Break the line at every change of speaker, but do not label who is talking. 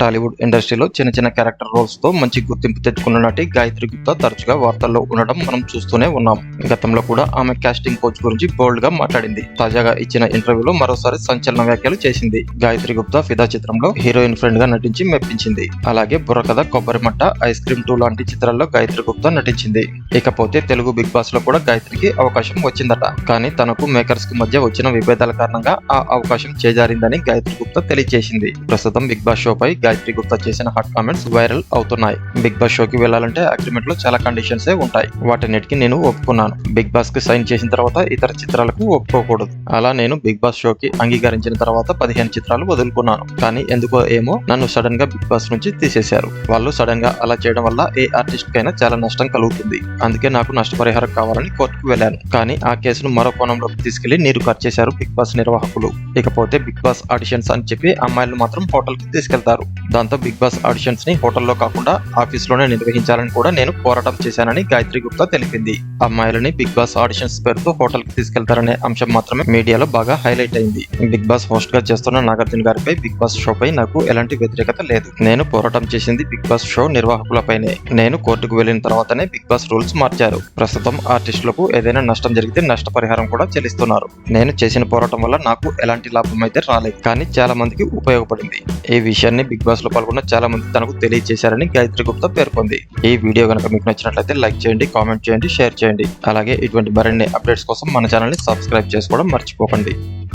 టాలీవుడ్ ఇండస్ట్రీలో చిన్న చిన్న క్యారెక్టర్ రోల్స్ తో మంచి గుర్తింపు తెచ్చుకున్న నటి గాయత్రి గుప్తా తరచుగా వార్తల్లో ఉండడం మనం చూస్తూనే ఉన్నాం. గతంలో కూడా ఆమె కాస్టింగ్ కోచ్ గురించి బోల్డ్ గా మాట్లాడింది. తాజాగా ఇచ్చిన ఇంటర్వ్యూలో మరోసారి సంచలన వ్యాఖ్యలు చేసింది. గాయత్రి గుప్తా ఫిదా చిత్రంలో హీరోయిన్ ఫ్రెండ్ గా నటించి మెప్పించింది. అలాగే బుర్రకథ, కొబ్బరిమట్ట, ఐస్ క్రీమ్ 2 లాంటి చిత్రాల్లో గాయత్రి గుప్తా నటించింది. ఇకపోతే తెలుగు బిగ్ బాస్ లో కూడా గాయత్రికి అవకాశం వచ్చిందట. కానీ తనకు మేకర్స్ కు మధ్య వచ్చిన విభేదాల కారణంగా ఆ అవకాశం చేజారిందని గాయత్రి గుప్తా తెలియజేసింది. ప్రస్తుతం బిగ్ బాస్ షో పై గాయత్రి గుప్తా చేసిన హాట్ కామెంట్స్ వైరల్ అవుతున్నాయి. బిగ్ బాస్ షోకి వెళ్లాలంటే అగ్రిమెంట్ లో చాలా కండిషన్స్ ఉంటాయి. వాటన్నిటికీ నేను ఒప్పుకున్నాను. బిగ్ బాస్ కి సైన్ చేసిన తర్వాత ఇతర చిత్రాలకు ఒప్పుకోకూడదు. అలా నేను బిగ్ బాస్ షోకి అంగీకరించిన తర్వాత 15 చిత్రాలు వదులుకున్నాను. కానీ ఎందుకో ఏమో నన్ను సడన్ గా బిగ్ బాస్ నుంచి తీసేశారు. వాళ్ళు సడన్ గా అలా చేయడం వల్ల ఏ ఆర్టిస్ట్ కైనా చాలా నష్టం కలుగుతుంది. అందుకే నాకు నష్టపరిహారం కావాలని కోర్టుకు వెళ్లాను. కానీ ఆ కేసును మరో కోణంలోకి తీసుకెళ్లి నీరు కట్ బిగ్ బాస్ నిర్వాహకులు. ఇకపోతే బిగ్ బాస్ ఆడిషన్స్ అని చెప్పి అమ్మాయిలు మాత్రం హోటల్ కి తీసుకెళ్తారు. దాంతో బిగ్ బాస్ ఆడిషన్స్ ని హోటల్లో కాకుండా ఆఫీస్ లోనే నిర్వహించాలని కూడా నేను పోరాటం చేశానని గాయత్రి గుప్తా తెలిపింది. అమ్మాయిలని బిగ్ బాస్ ఆడిషన్స్ పేరుతో హోటల్ కి తీసుకెళ్తారనే అంశం మాత్రమే మీడియాలో బాగా హైలైట్ అయింది. బిగ్ బాస్ హోస్ట్ గా చేస్తున్న నాగార్జున గారిపై బిగ్ బాస్ షో పై నాకు ఎలాంటి వ్యతిరేకత లేదు. నేను పోరాటం చేసింది బిగ్ బాస్ షో నిర్వాహకులపైనే. నేను కోర్టుకు వెళ్లిన తర్వాతనే బిగ్ బాస్ రూల్స్ మార్చారు. ప్రస్తుతం ఆర్టిస్టులకు ఏదైనా నష్టం జరిగితే నష్టపరిహారం కూడా చెల్లిస్తున్నారు. నేను చేసిన పోరాటం వల్ల నాకు ఎలాంటి లాభం అయితే రాలేదు, కానీ చాలా మందికి ఉపయోగపడింది. ఈ విషయాన్ని బిగ్ బాస్ లో పాల్గొన్న చాలా మంది తనకు తెలియజేశారని గాయత్రి గుప్తా పేర్కొంది. ఈ వీడియో కనుక మీకు నచ్చినట్లయితే లైక్ చేయండి, కామెంట్ చేయండి, షేర్ చేయండి. అలాగే ఇటువంటి మరిన్ని అప్డేట్స్ కోసం మన ఛానల్ ని సబ్స్క్రైబ్ చేసుకోవడం మర్చిపోకండి.